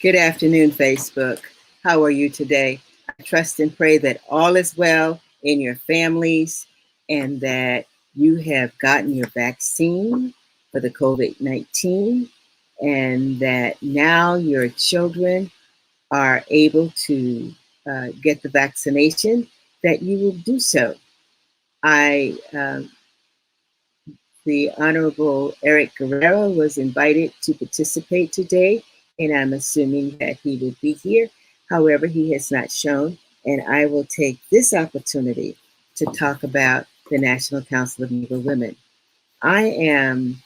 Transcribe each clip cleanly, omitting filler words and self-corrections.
Good afternoon, Facebook. How are you today? I trust and pray that all is well in your families and that you have gotten your vaccine for the COVID-19 and that now your children are able to get the vaccination, that you will do so. The Honorable Eric Guerra was invited to participate today, and I'm assuming that he will be here. However, he has not shown, and I will take this opportunity to talk about the National Council of Negro Women. I am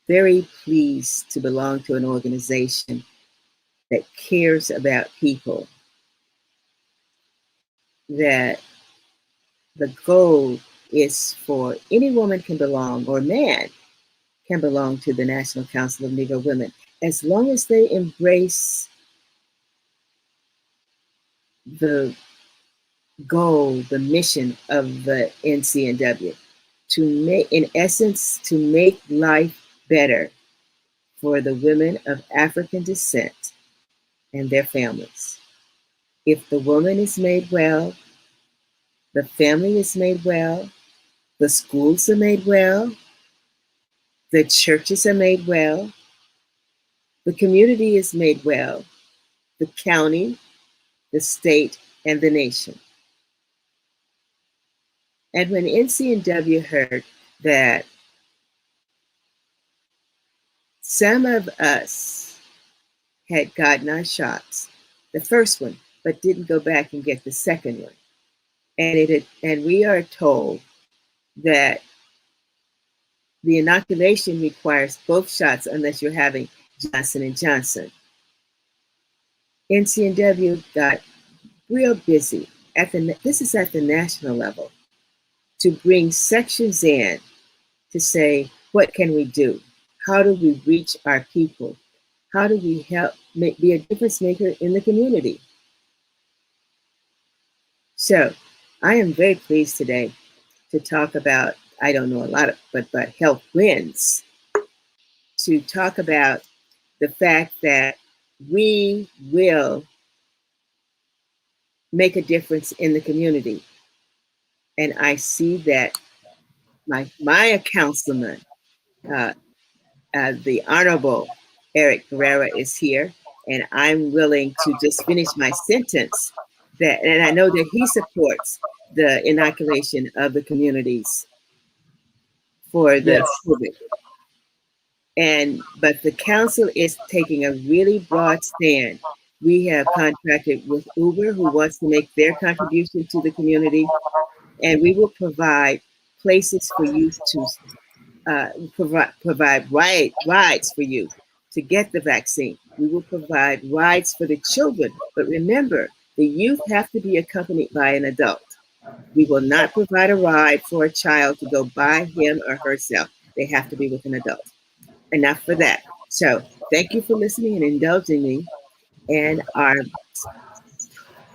very pleased to belong to an organization that cares about people, that the goal is for any woman can belong, or man can belong to the National Council of Negro Women, as long as they embrace the goal, the mission of the NCNW, to make, in essence, to make life better for the women of African descent and their families. If the woman is made well, the family is made well, the schools are made well, the churches are made well, the community is made well, the county, the state, and the nation. And when NCNW heard that some of us had gotten our shots, the first one, but didn't go back and get the second one, and we are told that the inoculation requires both shots unless you're having Johnson & Johnson. NCNW got real busy. This is at the national level, to bring sections in to say, what can we do? How do we reach our people? How do we help be a difference maker in the community? So I am very pleased today to talk about, I don't know a lot of, but Health Wins, to talk about the fact that we will make a difference in the community. And I see that my councilman, the Honorable Eric Guerra, is here, and I'm willing to just finish my sentence. And I know that he supports the inoculation of the communities for the COVID. But the council is taking a really broad stand. We have contracted with Uber, who wants to make their contribution to the community, and we will provide places for you to provide rides for you to get the vaccine. We will provide rides for the children, but remember, the youth have to be accompanied by an adult. We will not provide a ride for a child to go by him or herself. They have to be with an adult. Enough for that. So thank you for listening and indulging me. And our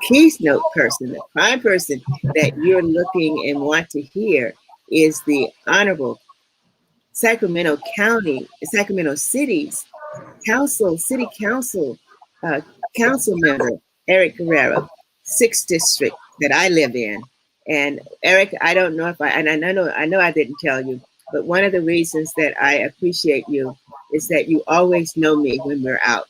keynote person, the prime person that you're looking and want to hear, is the Honorable Sacramento City's City Council Councilmember Eric Guerra, 6th District that I live in. And Eric, I don't know if I know I didn't tell you, but one of the reasons that I appreciate you is that you always know me when we're out.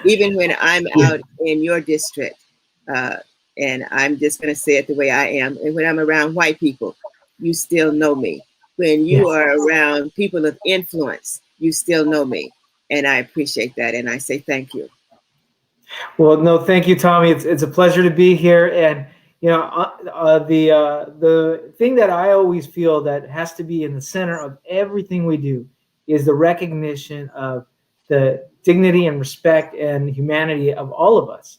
Even when I'm out in your district, and I'm just going to say it the way I am, and when I'm around white people, you still know me. When you are around people of influence, you still know me. And I appreciate that, and I say thank you. Well, no, thank you, Tommy. It's a pleasure to be here. And you know, the thing that I always feel that has to be in the center of everything we do is the recognition of the dignity and respect and humanity of all of us.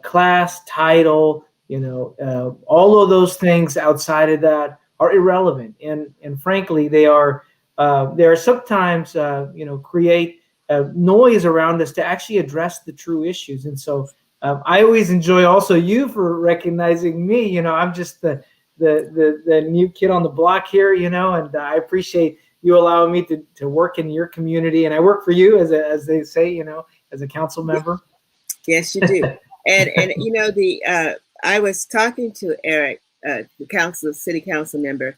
Class, title, all of those things outside of that are irrelevant, and frankly, they are sometimes create noise around us to actually address the true issues. And so I always enjoy also you for recognizing me. I'm just the new kid on the block here, and I appreciate you allowing me to work in your community. And I work for you, as they say, as a council member. Yes, you do. And I was talking to Eric, the city council member,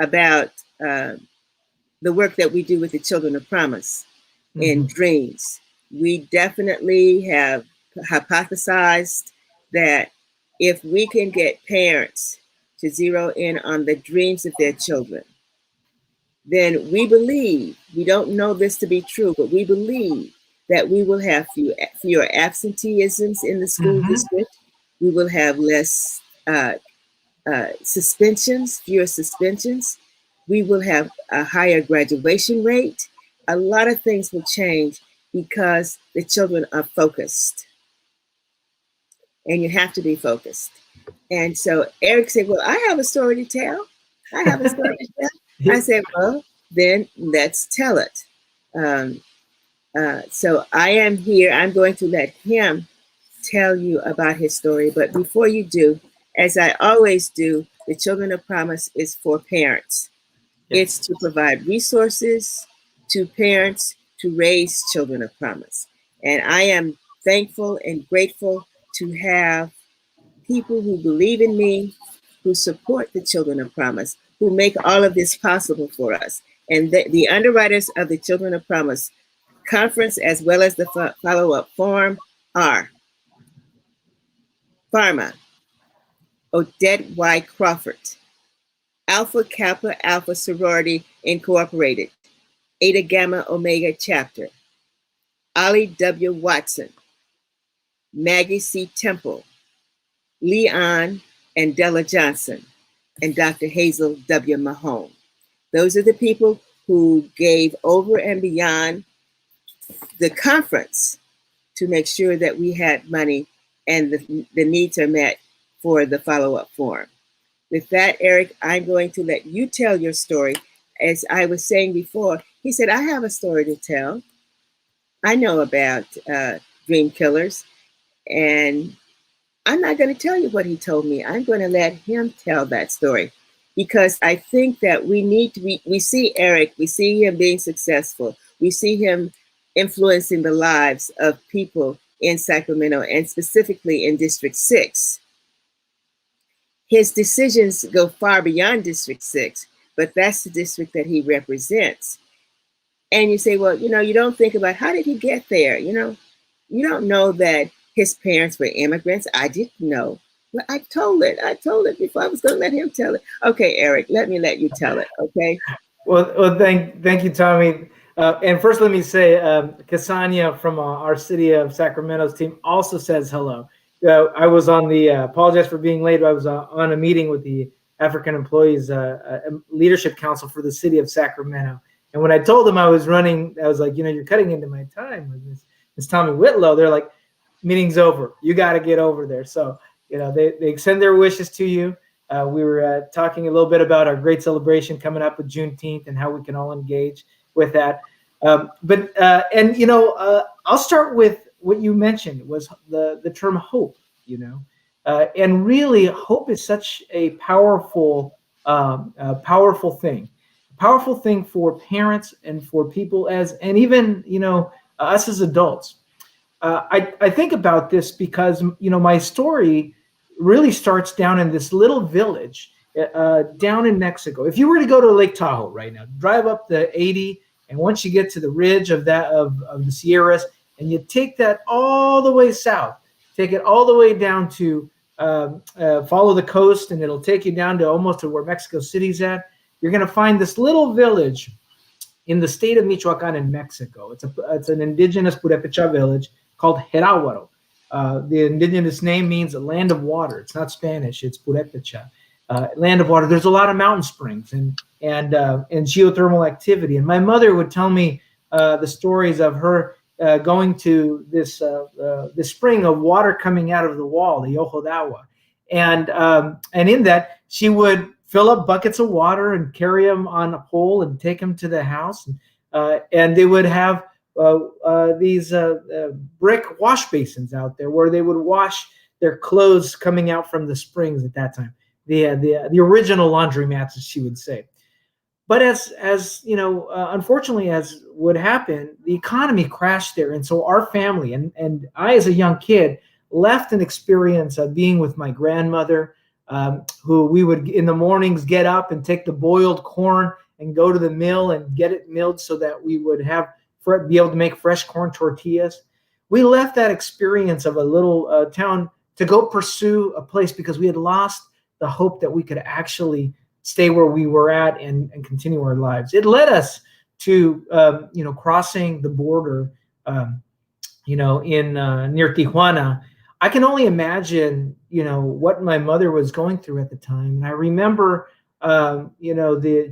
about the work that we do with the Children of Promise in dreams. We definitely have hypothesized that if we can get parents to zero in on the dreams of their children, then we believe, we don't know this to be true, but we believe that we will have fewer absenteeisms in the school district. We will have less suspensions, fewer suspensions. We will have a higher graduation rate. A lot of things will change because the children are focused. And you have to be focused. And so Eric said, well, I have a story to tell. I have a story to tell. I said, well, then let's tell it. So I am here. I'm going to let him tell you about his story. But before you do, as I always do, the Children of Promise is for parents. Yes. It's to provide resources to parents to raise children of promise. And I am thankful and grateful to have people who believe in me, who support the Children of Promise, who make all of this possible for us. And the underwriters of the Children of Promise conference, as well as the follow-up forum, are Pharma, Odette Y. Crawford, Alpha Kappa Alpha Sorority Incorporated, Eta Gamma Omega Chapter, Ollie W. Watson, Maggie C. Temple, Leon and Della Johnson, and Dr. Hazel W. Mahone. Those are the people who gave over and beyond the conference to make sure that we had money and the needs are met for the follow-up forum. With that, Eric, I'm going to let you tell your story. As I was saying before, he said, I have a story to tell. I know about dream killers, and I'm not going to tell you what he told me. I'm going to let him tell that story, because I think that we need to we see Eric, we see him being successful. We see him influencing the lives of people in Sacramento, and specifically in District 6. His decisions go far beyond District 6, but that's the district that he represents. And you say, well, you don't think about how did he get there? You don't know that his parents were immigrants. I didn't know. Well, I told it before. I was going to let him tell it. Okay, Eric, let you tell it, okay? Well, thank you, Tommy. And first, let me say, Cassania from our City of Sacramento's team also says hello. I was on apologize for being late. I was on a meeting with the African Employees Leadership Council for the City of Sacramento. And when I told them I was running, I was like, you're cutting into my time with this Tommy Whitlow. They're like, meeting's over. You got to get over there. So, they extend their wishes to you. We were talking a little bit about our great celebration coming up with Juneteenth and how we can all engage with that. I'll start with what you mentioned was the term hope, and really hope is such a powerful thing for parents and for people and even, us as adults. I think about this because, my story really starts down in this little village down in Mexico. If you were to go to Lake Tahoe right now, drive up the 80, and once you get to the ridge of the Sierras, and you take that all the way south, take it all the way down to follow the coast, and it'll take you down to almost to where Mexico City's at. You're going to find this little village in the state of Michoacan in Mexico. It's an indigenous Purepecha village called Herahuaro. The indigenous name means a land of water. It's not Spanish, it's Purepecha. Land of water. There's a lot of mountain springs and geothermal activity. And my mother would tell me the stories of her going to this spring of water coming out of the wall, the Ojo de Agua. And in that, she would fill up buckets of water and carry them on a pole and take them to the house. And they would have these brick wash basins out there where they would wash their clothes coming out from the springs at that time. The original laundromats, as she would say. But as you know, unfortunately, as would happen, the economy crashed there, and so our family and I, as a young kid, left an experience of being with my grandmother, who we would in the mornings get up and take the boiled corn and go to the mill and get it milled so that we would be able to make fresh corn tortillas. We left that experience of a little town to go pursue a place because we had lost the hope that we could actually stay where we were at and continue our lives. It led us to, crossing the border, in near Tijuana. I can only imagine, what my mother was going through at the time. And I remember,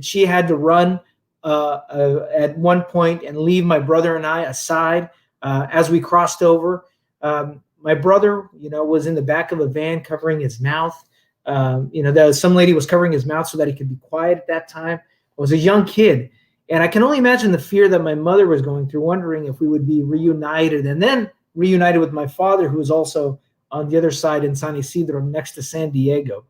she had to run at one point and leave my brother and I aside as we crossed over. My brother, was in the back of a van covering his mouth. Some lady was covering his mouth so that he could be quiet at that time. I was a young kid, and I can only imagine the fear that my mother was going through, wondering if we would be reunited, and then reunited with my father, who was also on the other side in San Isidro, next to San Diego.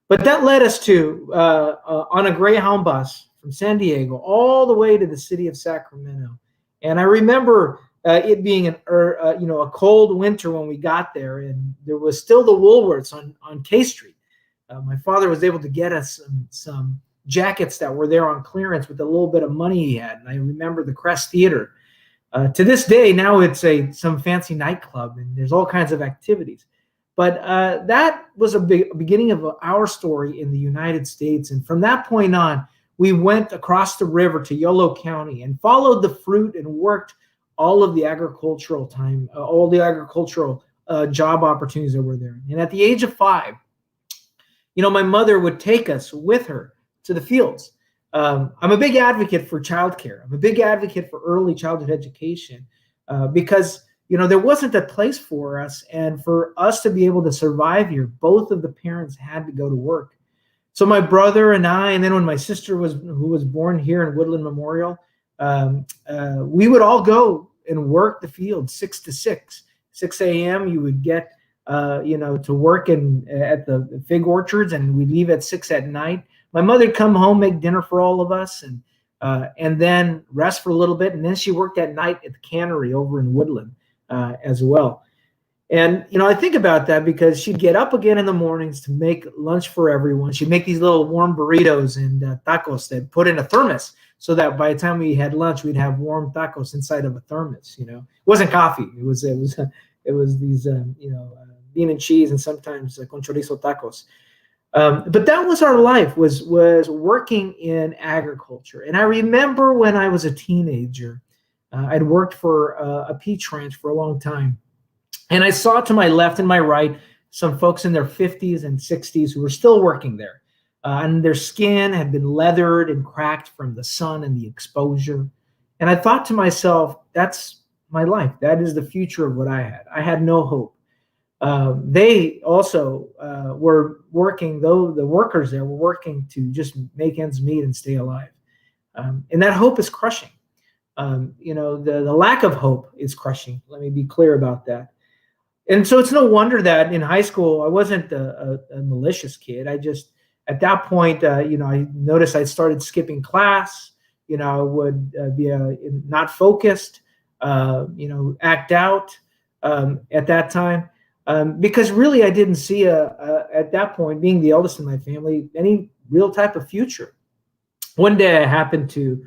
But that led us to, on a Greyhound bus from San Diego all the way to the city of Sacramento. And I remember it being a cold winter when we got there, and there was still the Woolworths on K Street. My father was able to get us some jackets that were there on clearance with a little bit of money he had. And I remember the Crest Theater. To this day, now it's some fancy nightclub, and there's all kinds of activities. But that was a beginning of our story in the United States. And from that point on, we went across the river to Yolo County and followed the fruit and worked all of the agricultural job opportunities that were there. And at the age of 5, my mother would take us with her to the fields. I'm a big advocate for childcare. I'm a big advocate for early childhood education because, there wasn't a place for us. And for us to be able to survive here, both of the parents had to go to work. So my brother and I, and then when my sister who was born here in Woodland Memorial, we would all go and work the field 6 to 6 a.m. You would get, to work at the fig orchards, and we'd leave at 6 at night. My mother'd come home, make dinner for all of us, and then rest for a little bit. And then she worked at night at the cannery over in Woodland as well. And, I think about that because she'd get up again in the mornings to make lunch for everyone. She'd make these little warm burritos and tacos that put in a thermos so that by the time we had lunch, we'd have warm tacos inside of a thermos. It wasn't coffee. It was these, bean and cheese, and sometimes con chorizo tacos. But that was our life, was working in agriculture. And I remember when I was a teenager, I'd worked for a peach ranch for a long time. And I saw to my left and my right some folks in their 50s and 60s who were still working there. And their skin had been leathered and cracked from the sun and the exposure. And I thought to myself, that's my life. That is the future of what I had. I had no hope. They also were working, though the workers there were working to just make ends meet and stay alive. And that hope is crushing. The lack of hope is crushing. Let me be clear about that. And so it's no wonder that in high school, I wasn't a malicious kid. I just, at that point, I noticed I started skipping class. I would be not focused, act out at that time. Because really, I didn't see at that point, being the eldest in my family, any real type of future. One day, I happened to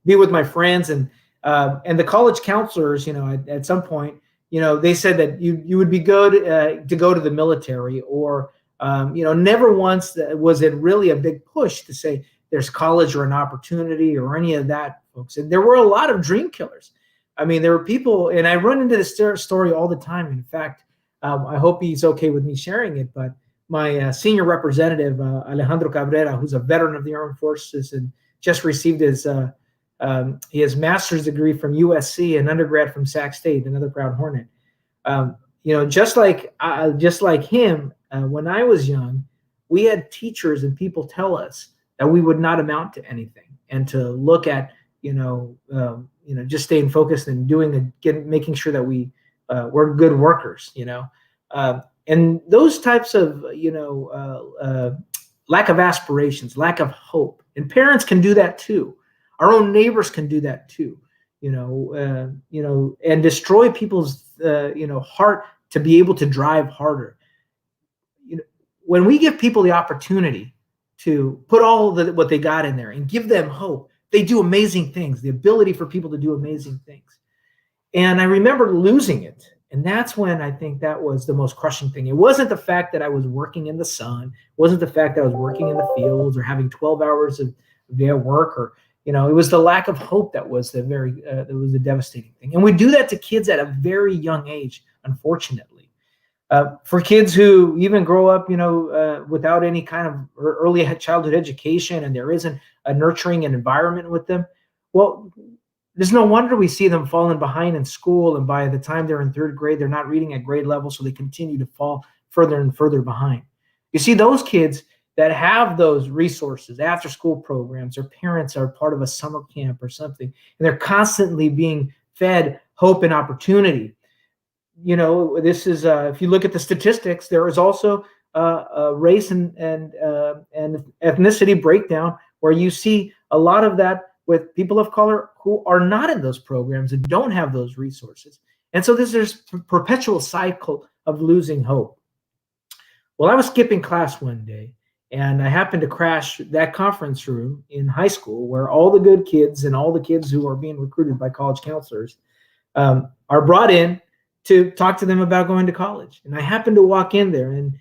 be with my friends, and the college counselors, at some point, they said that you would be good to go to the military, or never once was it really a big push to say there's college or an opportunity or any of that, folks. And there were a lot of dream killers. I mean, there were people, and I run into this story all the time. In fact, I hope he's okay with me sharing it, but my senior representative, Alejandro Cabrera, who's a veteran of the Armed Forces and just received his master's degree from USC and undergrad from Sac State, another Proud Hornet. Just like him, when I was young, we had teachers and people tell us that we would not amount to anything, and to look at just staying focused and making sure that we're good workers, and those types of lack of aspirations, lack of hope. And parents can do that too. Our own neighbors can do that too, and destroy people's, heart to be able to drive harder. When we give people the opportunity to put all what they got in there and give them hope, they do amazing things, the ability for people to do amazing things. And I remember losing it. And that's when I think that was the most crushing thing. It wasn't the fact that I was working in the sun. It wasn't the fact that I was working in the fields or having 12 hours of day at work, or, it was the lack of hope that was the devastating thing. And we do that to kids at a very young age, unfortunately. For kids who even grow up, without any kind of early childhood education, and there isn't a nurturing environment with them, well, there's no wonder we see them falling behind in school, and by the time they're in third grade, they're not reading at grade level, so they continue to fall further and further behind. You see, those kids that have those resources, after school programs, or parents are part of a summer camp or something, and they're constantly being fed hope and opportunity. This is, if you look at the statistics, there is also a race and ethnicity breakdown, where you see a lot of that with people of color who are not in those programs and don't have those resources. And so there's a perpetual cycle of losing hope. Well, I was skipping class one day, and I happened to crash that conference room in high school where all the good kids and all the kids who are being recruited by college counselors are brought in to talk to them about going to college. And I happened to walk in there, and,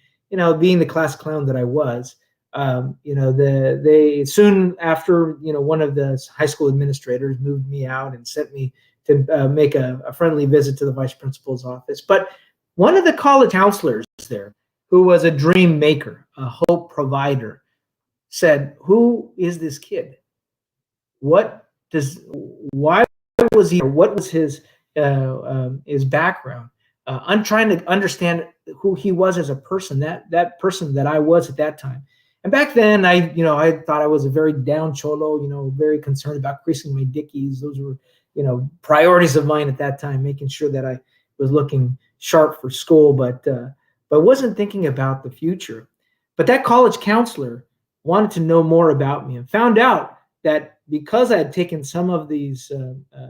being the class clown that I was, they soon after, one of the high school administrators moved me out and sent me to make a friendly visit to the vice principal's office. But one of the college counselors there, who was a dream maker, a hope provider, said, "Who is this kid? Why was he? What was his background?" I'm trying to understand who he was as a person, that person that I was at that time. And back then, I thought I was a very down cholo, very concerned about creasing my dickies. Those were, priorities of mine at that time, making sure that I was looking sharp for school, but wasn't thinking about the future. But that college counselor wanted to know more about me, and found out that because I had taken some of these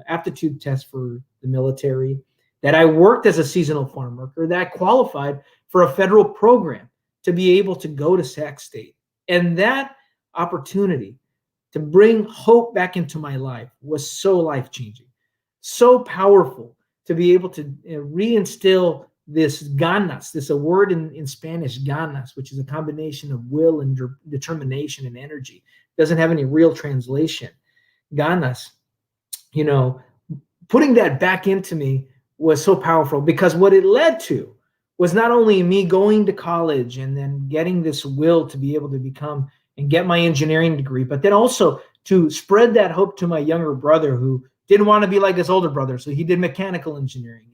aptitude tests for the military, that I worked as a seasonal farm worker, that I qualified for a federal program to be able to go to Sac State. And that opportunity to bring hope back into my life was so life-changing, so powerful, to be able to reinstill this ganas, this a word in Spanish, ganas, which is a combination of will and determination and energy. Doesn't have any real translation. Ganas, putting that back into me was so powerful, because what it led to was not only me going to college and then getting this will to be able to become and get my engineering degree, but then also to spread that hope to my younger brother, who didn't want to be like his older brother, so he did mechanical engineering.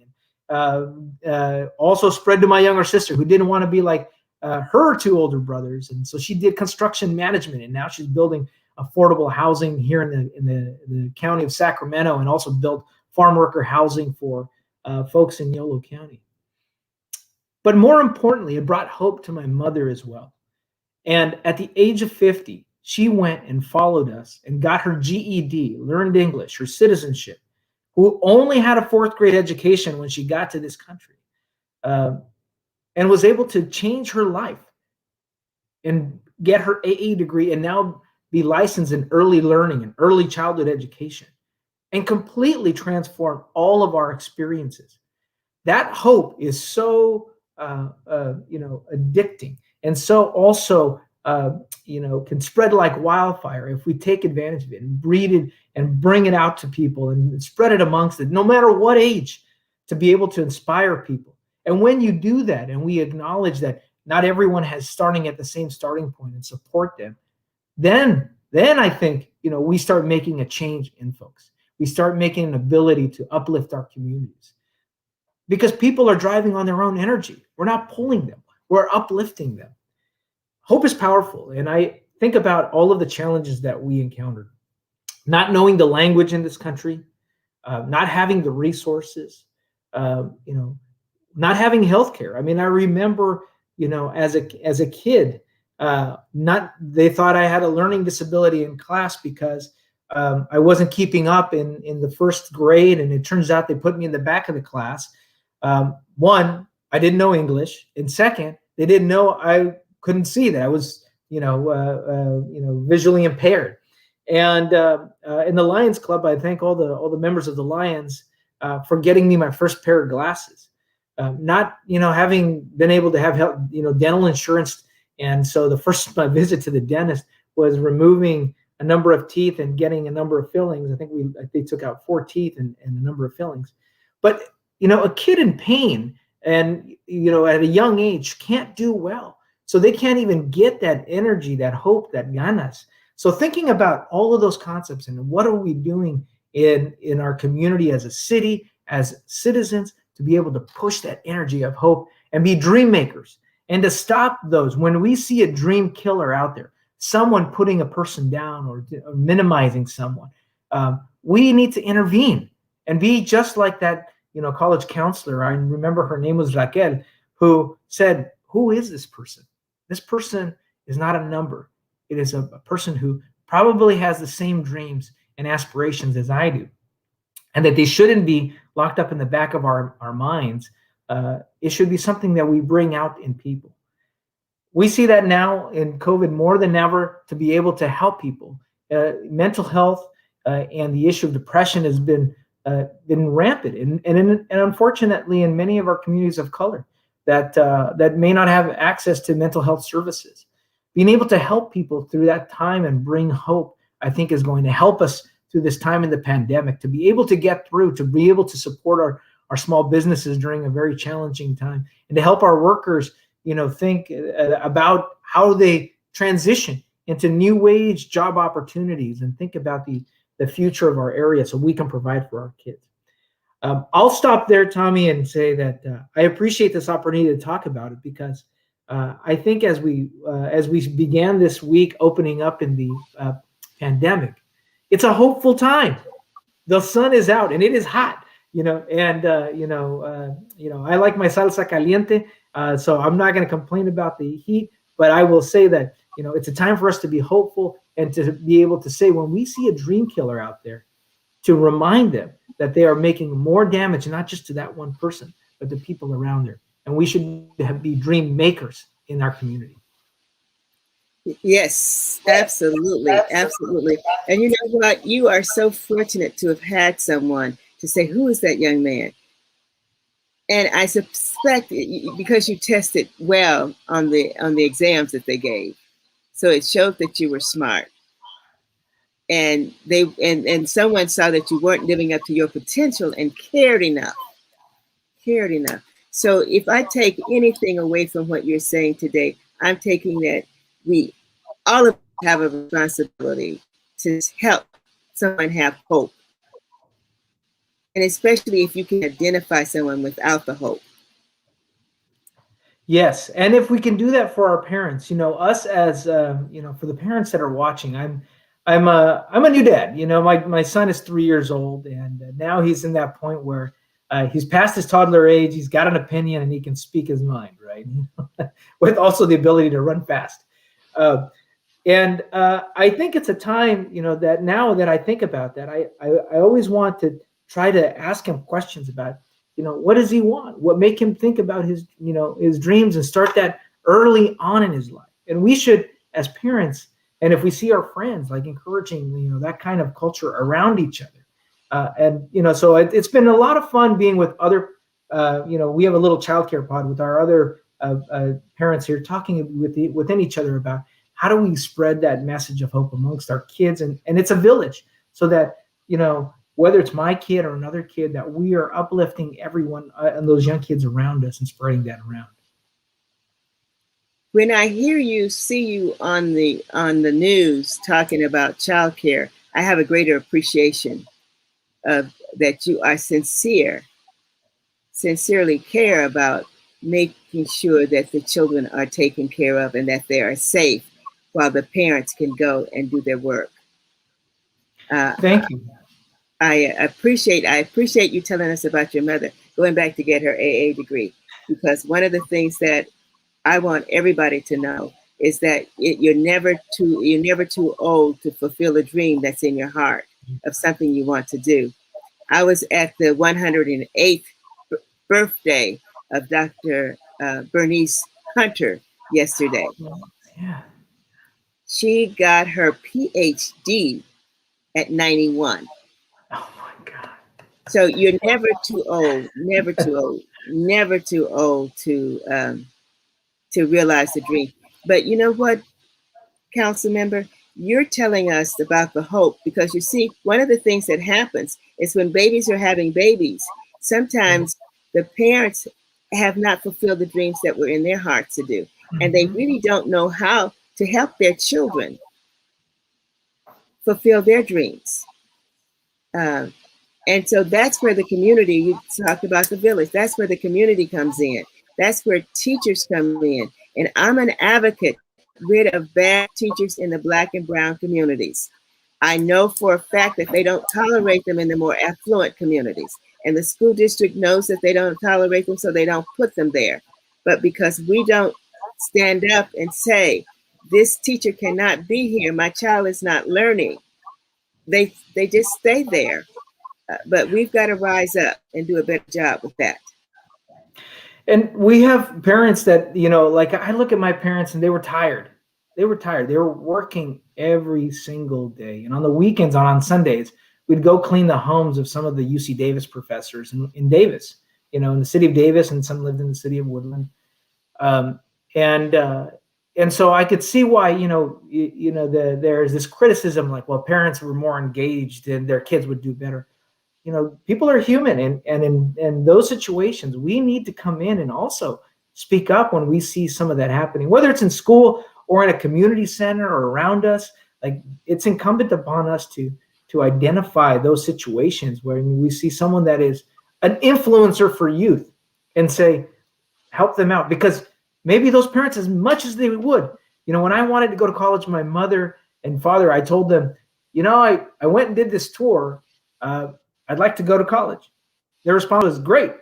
Also spread to my younger sister, who didn't want to be like her two older brothers, and so she did construction management, and now she's building affordable housing here in the county of Sacramento, and also built farm worker housing for folks in Yolo County. But more importantly, it brought hope to my mother as well. And at the age of 50, she went and followed us and got her GED, learned English, her citizenship, who only had a 4th grade education when she got to this country, and was able to change her life and get her AA degree, and now be licensed in early learning and early childhood education, and completely transform all of our experiences. That hope is so addicting, and so also can spread like wildfire if we take advantage of it and breed it and bring it out to people and spread it amongst it, no matter what age, to be able to inspire people. And when you do that, and we acknowledge that not everyone has starting at the same starting point, and support them, then I think we start making a change in folks. We start making an ability to uplift our communities, because people are driving on their own energy. We're not pulling them, we're uplifting them. Hope is powerful. And I think about all of the challenges that we encountered. Not knowing the language in this country, not having the resources, not having healthcare. I mean, I remember, as a kid, They thought I had a learning disability in class because I wasn't keeping up in the first grade, and it turns out they put me in the back of the class. One, I didn't know English, and second, they didn't know I couldn't see, that I was visually impaired. And in the Lions Club, I thank all the members of the Lions for getting me my first pair of glasses. Not having been able to have health, dental insurance, and so the first my visit to the dentist was removing a number of teeth and getting a number of fillings. I think they took out 4 teeth and a number of fillings. But a kid in pain and at a young age can't do well, so they can't even get that energy, that hope, that ganas. So thinking about all of those concepts and what are we doing in our community as a city, as citizens, to be able to push that energy of hope and be dream makers, and to stop those when we see a dream killer out there, someone putting a person down or minimizing someone. We need to intervene and be just like that college counselor. I remember her name was Raquel, who said, who is this person? This person is not a number. It is a person who probably has the same dreams and aspirations as I do, and that they shouldn't be locked up in the back of our minds. It should be something that we bring out in people. We see that now in COVID more than ever, to be able to help people. Mental health and the issue of depression has been rampant, and unfortunately in many of our communities of color that may not have access to mental health services. Being able to help people through that time and bring hope, I think, is going to help us through this time in the pandemic, to be able to get through, to be able to support our small businesses during a very challenging time, and to help our workers, think about how they transition into new wage job opportunities, and think about the future of our area so we can provide for our kids. I'll stop there, Tommy, and say that I appreciate this opportunity to talk about it, because I think as we began this week opening up in the pandemic, it's a hopeful time. The sun is out and it is hot, and I like my salsa caliente, so I'm not going to complain about the heat, but I will say that it's a time for us to be hopeful and to be able to say, when we see a dream killer out there, to remind them that they are making more damage, not just to that one person, but to people around there. And we should be dream makers in our community. Yes, absolutely. Absolutely. And you know what? You are so fortunate to have had someone to say, who is that young man? And I suspect because you tested well on the exams that they gave. So it showed that you were smart. And and someone saw that you weren't living up to your potential and cared enough. So if I take anything away from what you're saying today, I'm taking that we all of us have a responsibility to help someone have hope. And especially if you can identify someone without the hope. Yes, and if we can do that for our parents, us as for the parents that are watching, I'm a new dad. My son is 3 years old, and now he's in that point where he's past his toddler age. He's got an opinion and he can speak his mind, right? With also the ability to run fast. And I think it's a time, that now that I think about that, I always want to try to ask him questions about, what does he want? What make him think about his dreams, and start that early on in his life. And we should, as parents, and if we see our friends, like encouraging, that kind of culture around each other. So it's been a lot of fun being with other, we have a little childcare pod with our other parents here, talking within each other about how do we spread that message of hope amongst our kids. And it's a village, so that, whether it's my kid or another kid, that we are uplifting everyone and those young kids around us and spreading that around. When I see you on the news talking about childcare, I have a greater appreciation of that you are sincerely care about making sure that the children are taken care of and that they are safe while the parents can go and do their work. Thank you. I appreciate you telling us about your mother going back to get her AA degree, because one of the things that I want everybody to know is that you're never too old to fulfill a dream that's in your heart of something you want to do. I was at the 108th birthday of Dr. Bernice Hunter yesterday. Yeah. She got her PhD at 91. Oh my God. So you're never too old, never too old, never too old to realize the dream. But you know what, council member, you're telling us about the hope, because you see, one of the things that happens is when babies are having babies, sometimes the parents have not fulfilled the dreams that were in their hearts to do. And they really don't know how to help their children fulfill their dreams. And so that's where the community, you talked about the village, that's where the community comes in. That's where teachers come in. And I'm an advocate to get rid of bad teachers in the Black and brown communities. I know for a fact that they don't tolerate them in the more affluent communities. And the school district knows that they don't tolerate them, so they don't put them there. But because we don't stand up and say, this teacher cannot be here, my child is not learning, they just stay there. But we've got to rise up and do a better job with that. And we have parents that, you know, like I look at my parents and they were tired. They were tired. They were working every single day. And on the weekends, on Sundays, we'd go clean the homes of some of the UC Davis professors in Davis, you know, in the city of Davis, and some lived in the city of Woodland. And so I could see why, there's this criticism like, well, parents were more engaged and their kids would do better. You know, people are human, and in those situations, we need to come in and also speak up when we see some of that happening, whether it's in school or in a community center or around us. Like, it's incumbent upon us to identify those situations where we see someone that is an influencer for youth and say, help them out, because maybe those parents, as much as they would, you know, when I wanted to go to college, my mother and father, I told them, you know, I went and did this tour. I'd like to go to college. Their response was great.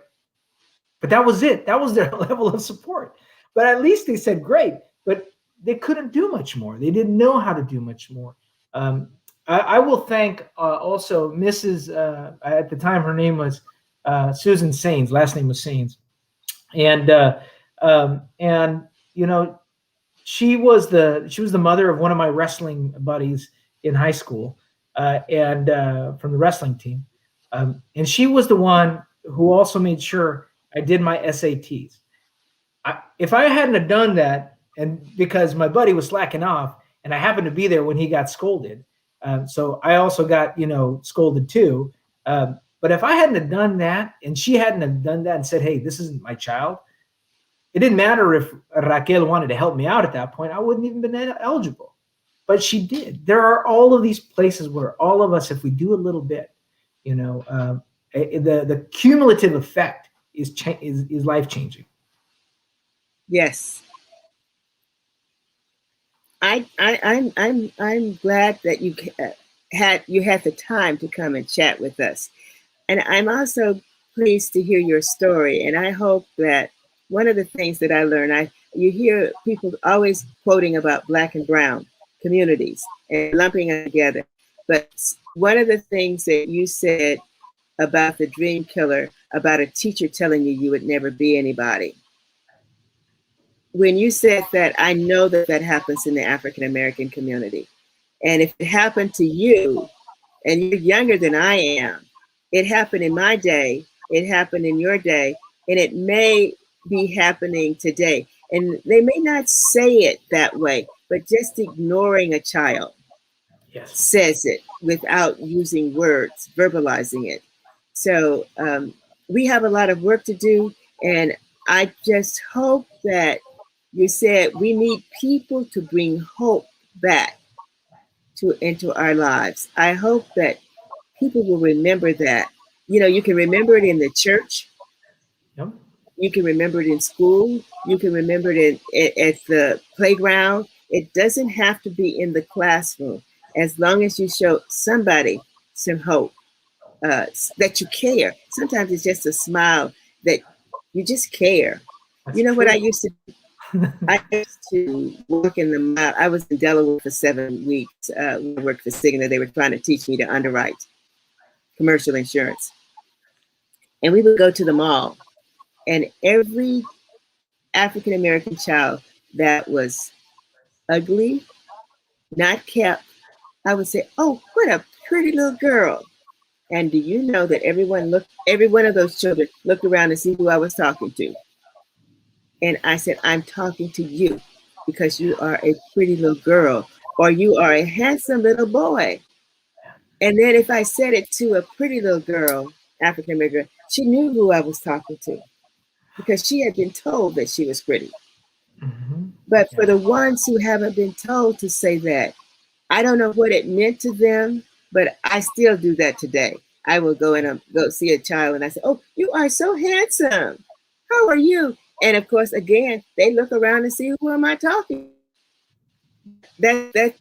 But that was it. That was their level of support. But at least they said great, but they couldn't do much more. They didn't know how to do much more. I will thank also Mrs. At the time, her name was Susan Sains. Last name was Sains. And you know, she was the mother of one of my wrestling buddies in high school, and from the wrestling team. And she was the one who also made sure I did my SATs. If I hadn't have done that, and because my buddy was slacking off, and I happened to be there when he got scolded, so I also got, you know, scolded too. But if I hadn't have done that, and she hadn't have done that and said, hey, this isn't my child, it didn't matter if Raquel wanted to help me out at that point. I wouldn't even been eligible. But she did. There are all of these places where all of us, if we do a little bit, you know, the cumulative effect is life changing. Yes, I'm glad that you had the time to come and chat with us, and I'm also pleased to hear your story. And I hope that one of the things that I learned, you hear people always quoting about Black and brown communities and lumping them together, but one of the things that you said about the dream killer, about a teacher telling you would never be anybody. When you said that, I know that happens in the African American community. And if it happened to you, and you're younger than I am, it happened in my day, it happened in your day, and it may be happening today. And they may not say it that way, but just ignoring a child says it without using words, verbalizing it. So we have a lot of work to do, and I just hope that you said we need people to bring hope back into our lives. I hope that people will remember that. You know, you can remember it in the church. Yep. You can remember it in school. You can remember it at the playground. It doesn't have to be in the classroom, as long as you show somebody some hope, that you care. Sometimes it's just a smile that you just care. That's you know true. what I used to I used to work in the mile. I was in Delaware for 7 weeks. I worked for Cigna. They were trying to teach me to underwrite commercial insurance. And we would go to the mall, and every African American child that was ugly, not kept, I would say, "Oh, what a pretty little girl." And do you know that every one of those children looked around to see who I was talking to? And I said, "I'm talking to you because you are a pretty little girl, or you are a handsome little boy." And then if I said it to a pretty little girl, African American, she knew who I was talking to because she had been told that she was pretty. Mm-hmm. But for the ones who haven't been told to say that, I don't know what it meant to them, but I still do that today. I will go and go see a child and I say, "Oh, you are so handsome. How are you?" And of course, again, they look around and see, who am I talking? That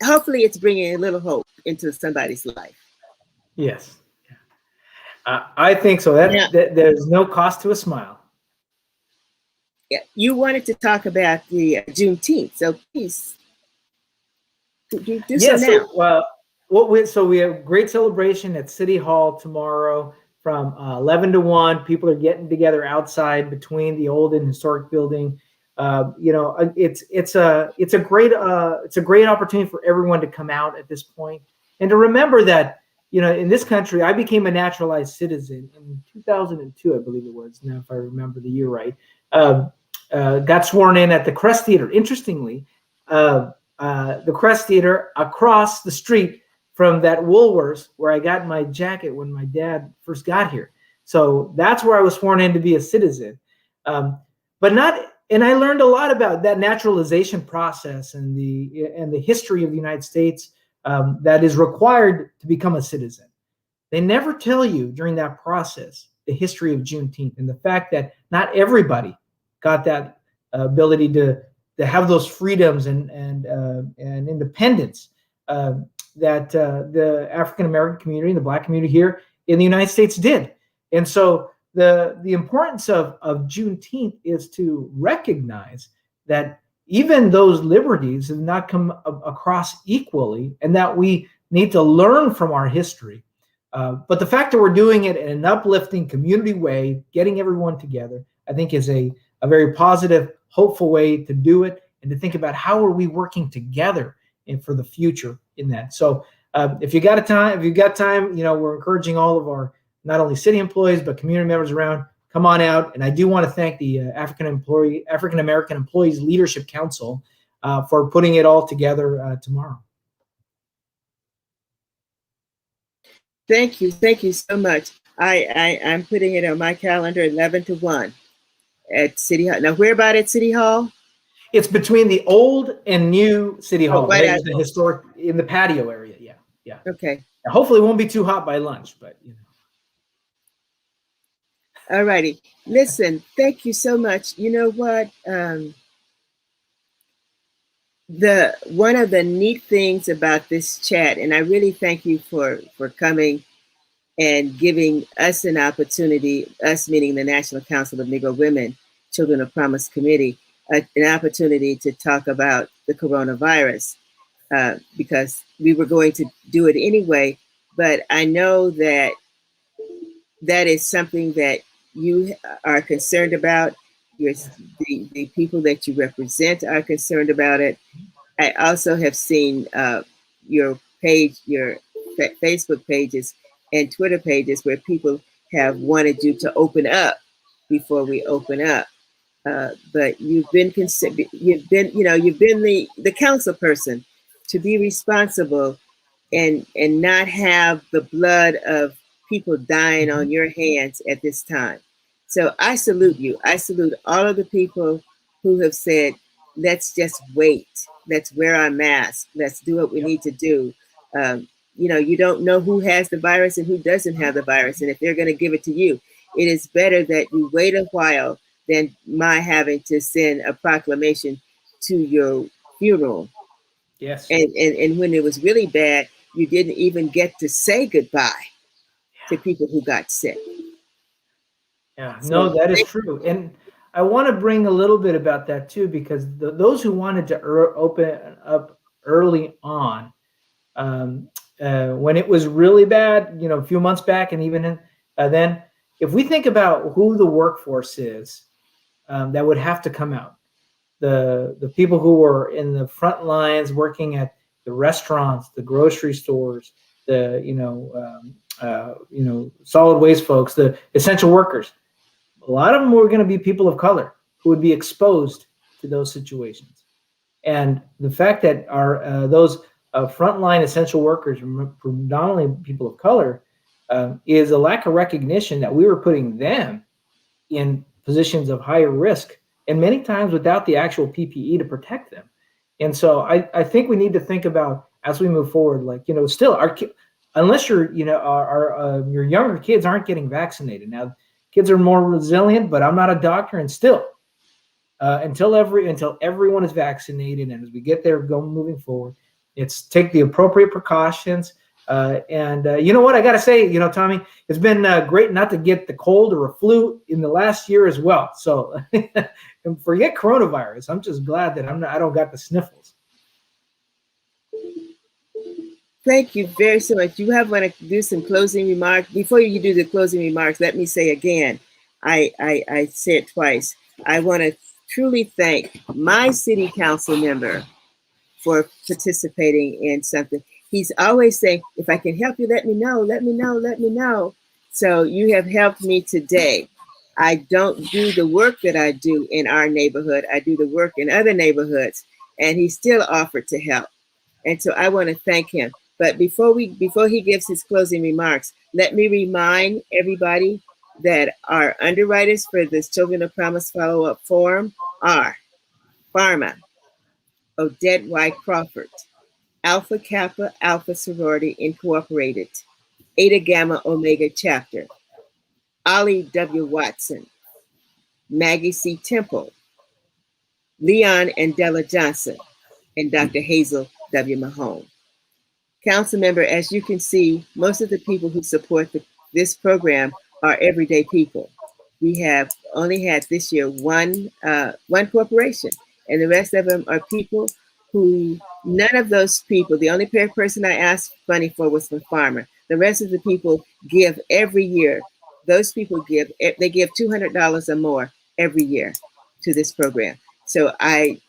hopefully it's bringing a little hope into somebody's life. Yes. I think so. That there's no cost to a smile. Yeah, you wanted to talk about the Juneteenth, so please do so now. So we have great celebration at City Hall tomorrow from 11 to 1. People are getting together outside between the old and historic building. It's a great opportunity for everyone to come out at this point and to remember that, in this country, I became a naturalized citizen in 2002, I believe it was. Now, if I remember the year right, got sworn in at the Crest Theater. Interestingly, the Crest Theater across the street from that Woolworths where I got my jacket when my dad first got here. So that's where I was sworn in to be a citizen. And I learned a lot about that naturalization process and the history of the United States that is required to become a citizen. They never tell you during that process the history of Juneteenth and the fact that not everybody got that ability to have those freedoms and independence that the African American community and the Black community here in the United States did. And so the importance of Juneteenth is to recognize that even those liberties have not come across equally, and that we need to learn from our history. But the fact that we're doing it in an uplifting community way, getting everyone together, I think is a very positive, hopeful way to do it, and to think about how are we working together and for the future in that. So if you got time, we're encouraging all of our not only city employees but community members around, come on out. And I do want to thank the African American Employees Leadership Council for putting it all together tomorrow. Thank you so much. I'm putting it on my calendar, 11 to 1 at City Hall. Now, where about at City Hall? It's between the old and new City Hall, right in the historic, in the patio area. Yeah. Okay. Now, hopefully, it won't be too hot by lunch, but All righty. Listen, thank you so much. You know what? One of the neat things about this chat, and I really thank you for coming and giving us an opportunity, us meaning the National Council of Negro Women, Children of Promise Committee, an opportunity to talk about the coronavirus, because we were going to do it anyway. But I know that is something that you are concerned about. The people that you represent are concerned about it. I also have seen your page, your Facebook pages and Twitter pages where people have wanted you to open up before we open up. But you've been the council person to be responsible and not have the blood of people dying on your hands at this time. So I salute you. I salute all of the people who have said, let's just wait. Let's wear our mask. Let's do what we need to do. You don't know who has the virus and who doesn't have the virus. And if they're going to give it to you, it is better that you wait a while than my having to send a proclamation to your funeral. Yes. And when it was really bad, you didn't even get to say goodbye to people who got sick. Yeah, no, that is true. And I want to bring a little bit about that too, because those who wanted to open up early on, when it was really bad, a few months back, and even then, if we think about who the workforce is that would have to come out, the people who were in the front lines working at the restaurants, the grocery stores, the solid waste folks, the essential workers, a lot of them were going to be people of color who would be exposed to those situations. And the fact that those frontline essential workers, predominantly people of color, is a lack of recognition that we were putting them in positions of higher risk, and many times without the actual PPE to protect them. And so I think we need to think about, as we move forward, still unless your younger kids aren't getting vaccinated. Now, kids are more resilient, but I'm not a doctor, and still, until everyone is vaccinated, and as we get there, moving forward, it's take the appropriate precautions. And you know what I got to say, Tommy, it's been great not to get the cold or a flu in the last year as well. So and forget coronavirus. I'm just glad that I don't got the sniffles. Thank you very so much. You want to do some closing remarks? Before you do the closing remarks, let me say again, I said twice, I want to truly thank my city council member for participating in something. He's always saying, if I can help you, let me know, let me know, let me know. So you have helped me today. I don't do the work that I do in our neighborhood. I do the work in other neighborhoods, and he still offered to help. And so I want to thank him. But before he gives his closing remarks, let me remind everybody that our underwriters for this Children of Promise follow-up forum are Pharma, Odette White Crawford, Alpha Kappa Alpha Sorority Incorporated, Eta Gamma Omega Chapter, Ollie W. Watson, Maggie C. Temple, Leon and Della Johnson, and Dr. Hazel W. Mahone. Council member, as you can see, most of the people who support this program are everyday people. We have only had this year one corporation, and the rest of them are people who, none of those people, the only person I asked money for was from Farmer. The rest of the people give every year. Those people give $200 or more every year to this program. So I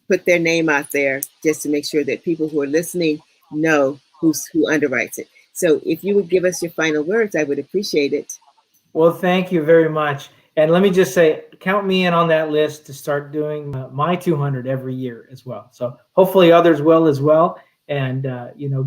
put their name out there just to make sure that people who are listening know who underwrites it. So if you would give us your final words, I would appreciate it. Well, thank you very much. And let me just say, count me in on that list to start doing my 200 every year as well. So hopefully others will as well. And,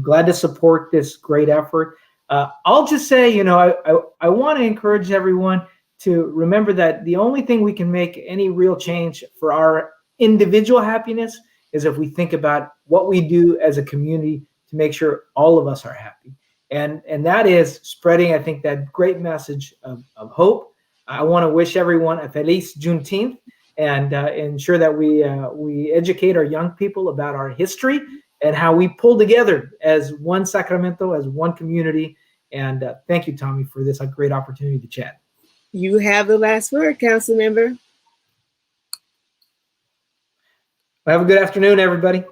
glad to support this great effort. I'll just say, I want to encourage everyone to remember that the only thing we can make any real change for our individual happiness is if we think about what we do as a community to make sure all of us are happy. And that is spreading, I think, that great message of hope. I want to wish everyone a Feliz Juneteenth and ensure that we educate our young people about our history and how we pull together as one Sacramento, as one community. And thank you, Tommy, for this great opportunity to chat. You have the last word, Council Member. Have a good afternoon, everybody.